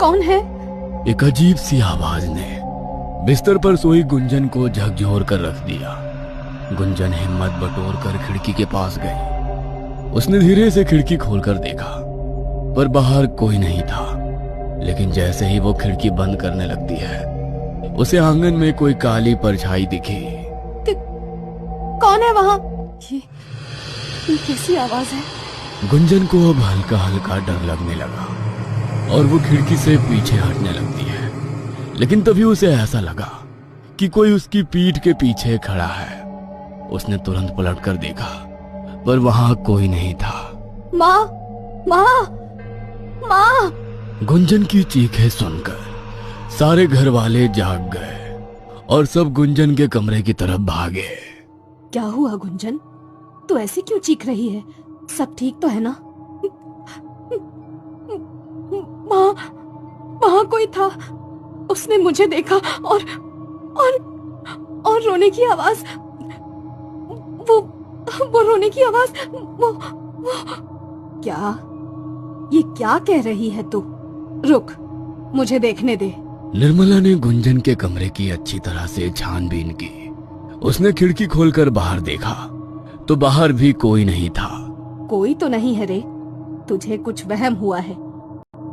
कौन है? एक अजीब सी आवाज ने बिस्तर पर सोई गुंजन को झकझोर कर रख दिया। गुंजन हिम्मत बटोर कर खिड़की के पास गई। उसने धीरे से खिड़की खोलकर देखा, पर बाहर कोई नहीं था। लेकिन जैसे ही वो खिड़की बंद करने लगती है, उसे आंगन में कोई काली परछाई दिखी। कौन है वहां? ये कैसी आवाज है? गुंजन को अब हल्का हल्का डर लगने लगा और वो खिड़की से पीछे हटने लगती है। लेकिन तभी उसे ऐसा लगा कि कोई उसकी पीठ के पीछे खड़ा है। उसने तुरंत पलटकर देखा, पर वहां कोई नहीं था। माँ, माँ, माँ! गुंजन की चीखें सुनकर सारे घर वाले जाग गए और सब गुंजन के कमरे की तरफ भागे। क्या हुआ गुंजन? तू ऐसे क्यों चीख रही है? सब ठीक तो है ना? माँ, वहां कोई था। उसने मुझे देखा और रोने की आवाज, वो रोने की आवाज, वो क्या? ये क्या कह रही है तू? रुक, मुझे देखने दे। निर्मला ने गुंजन के कमरे की अच्छी तरह से छानबीन की। उसने खिड़की खोलकर बाहर देखा तो बाहर भी कोई नहीं था। कोई तो नहीं है रे, तुझे कुछ वहम हुआ है।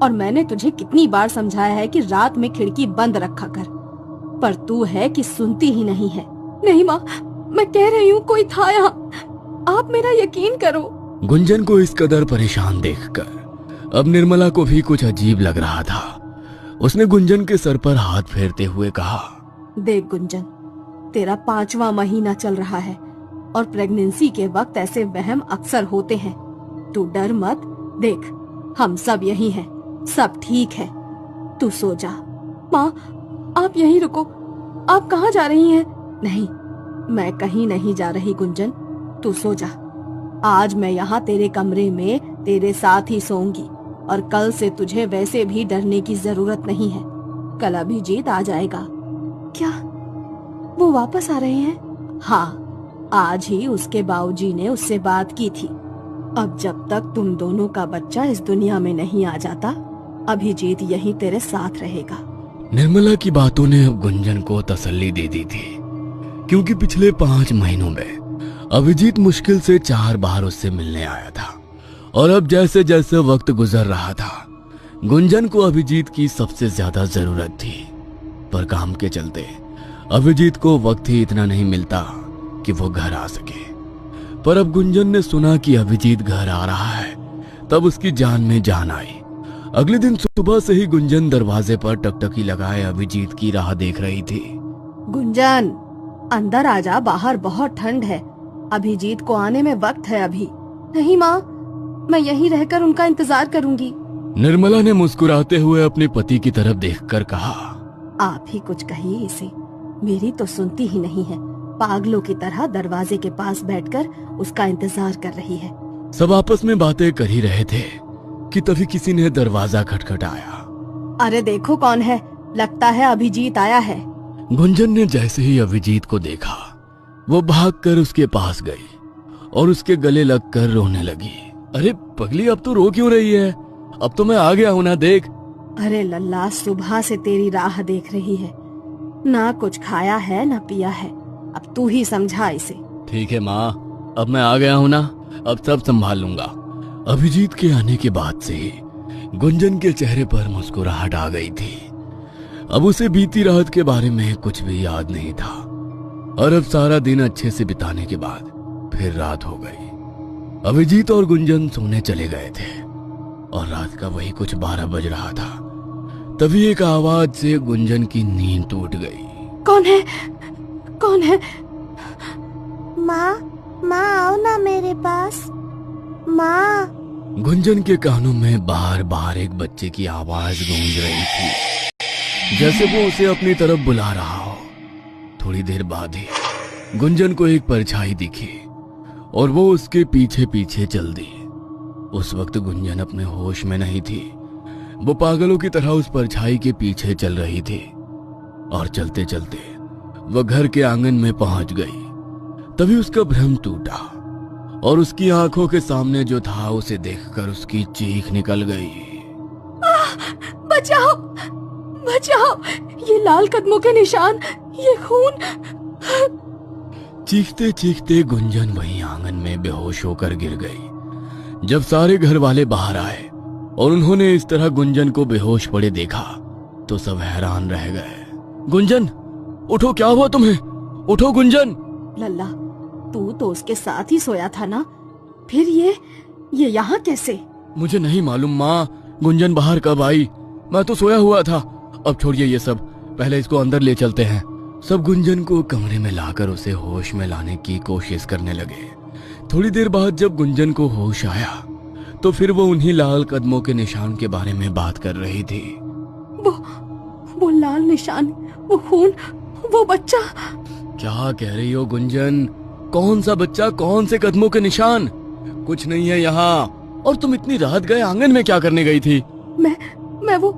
और मैंने तुझे कितनी बार समझाया है कि रात में खिड़की बंद रखा कर, पर तू है कि सुनती ही नहीं है। नहीं माँ, मैं कह रही हूँ कोई था यहाँ। आप मेरा यकीन करो। गुंजन को इस कदर परेशान देखकर अब निर्मला को भी कुछ अजीब लग रहा था। उसने गुंजन के सर पर हाथ फेरते हुए कहा, देख गुंजन, तेरा 5वां महीना चल रहा है और प्रेगनेंसी के वक्त ऐसे वहम अक्सर होते हैं। तू डर मत, देख हम सब यही हैं, सब ठीक है। तू सो जा। माँ, आप यहीं रुको। आप कहाँ जा रही हैं? नहीं, मैं कहीं नहीं जा रही गुंजन, तू सो जा। आज मैं यहाँ तेरे कमरे में तेरे साथ ही सोऊंगी और कल से तुझे वैसे भी डरने की जरूरत नहीं है। कल अभिजीत आ जाएगा। क्या वो वापस आ रहे हैं? हाँ, आज ही उसके बाबूजी ने उससे बात की थी। अब जब तक तुम दोनों का बच्चा इस दुनिया में नहीं आ जाता, अभिजीत यहीं तेरे साथ रहेगा। निर्मला की बातों ने अब गुंजन को तसल्ली दे दी थी, क्योंकि पिछले 5 महीनों में अभिजीत मुश्किल से 4 बार उससे मिलने आया था। और अब जैसे जैसे वक्त गुजर रहा था, गुंजन को अभिजीत की सबसे ज्यादा जरूरत थी। पर काम के चलते अभिजीत को वक्त ही इतना नहीं मिलता कि वो घर आ सके। पर अब गुंजन ने सुना कि अभिजीत घर आ रहा है, तब उसकी जान में जान आई। अगले दिन सुबह से ही गुंजन दरवाजे पर टकटकी लगाए अभिजीत की राह देख रही थी। गुंजन, अंदर आजा, बाहर बहुत ठंड है। अभिजीत को आने में वक्त है अभी। नहीं माँ, मैं यहीं रहकर उनका इंतजार करूंगी। निर्मला ने मुस्कुराते हुए अपने पति की तरफ देखकर कहा, आप ही कुछ कहिए इसे, मेरी तो सुनती ही नहीं है। पागलों की तरह दरवाजे के पास बैठकर उसका इंतजार कर रही है। सब आपस में बातें कर ही रहे थे कि तभी किसी ने दरवाजा खटखटाया। अरे देखो कौन है, लगता है अभिजीत आया है। गुंजन ने जैसे ही अभिजीत को देखा, वो भागकर उसके पास गई और उसके गले लगकर रोने लगी। अरे पगली, अब तो रो क्यों रही है? अब तो मैं आ गया हूँ ना, देख। अरे लल्ला, सुबह से तेरी राह देख रही है, ना कुछ खाया है ना पिया है। अब तू ही समझा इसे। ठीक है माँ, अब मैं आ गया हूँ ना, अब सब संभाल लूंगा। अभिजीत के आने के बाद से ही गुंजन के चेहरे पर मुस्कुराहट आ गई थी। अब उसे बीती रात के बारे में कुछ भी याद नहीं था। और अब सारा दिन अच्छे से बिताने के बाद फिर रात हो गई। अभिजीत और गुंजन सोने चले गए थे और रात का वही कुछ 12 बज रहा था। तभी एक आवाज से गुंजन की नींद टूट गई। कौन है? कौन है? माँ, माँ आओ ना मेरे पास। माँ। गुंजन के कानों में बार बार एक बच्चे की आवाज गूंज रही थी, जैसे वो उसे अपनी तरफ बुला रहा हो। थोड़ी देर बाद ही गुंजन को एक परछाई दिखी और वो उसके पीछे पीछे चल दी। उस वक्त गुंजन अपने होश में नहीं थी। वो पागलों की तरह उस परछाई के पीछे चल रही थी और चलते चलते वह घर के आंगन में पहुंच गई। तभी उसका भ्रम टूटा और उसकी आंखों के सामने जो था उसे देखकर उसकी चीख निकल गई। बचाओ, बचाओ, ये लाल कदमों के निशान, ये खून। चीखते चीखते गुंजन वहीं आंगन में बेहोश होकर गिर गई। जब सारे घर वाले बाहर आए और उन्होंने इस तरह गुंजन को बेहोश पड़े देखा तो सब हैरान रह गए। गुंजन, उठो, क्या हुआ तुम्हें? उठो गुंजन। लल्ला, तू तो उसके साथ ही सोया था ना, फिर ये यहाँ कैसे? मुझे नहीं मालूम माँ, गुंजन बाहर कब आई? मैं तो सोया हुआ था। अब छोड़िए ये सब, पहले इसको अंदर ले चलते हैं। सब गुंजन को कमरे में लाकर उसे होश में लाने की कोशिश करने लगे। थोड़ी देर बाद जब गुंजन को होश आया तो फिर वो उन्हीं लाल कदमों के निशान के बारे में बात कर रही थी। वो लाल निशान, वो खून, वो बच्चा। क्या कह रही हो गुंजन? कौन सा बच्चा, कौन से कदमों के निशान? कुछ नहीं है यहाँ। और तुम इतनी रात गए आंगन में क्या करने गई थी? मैं वो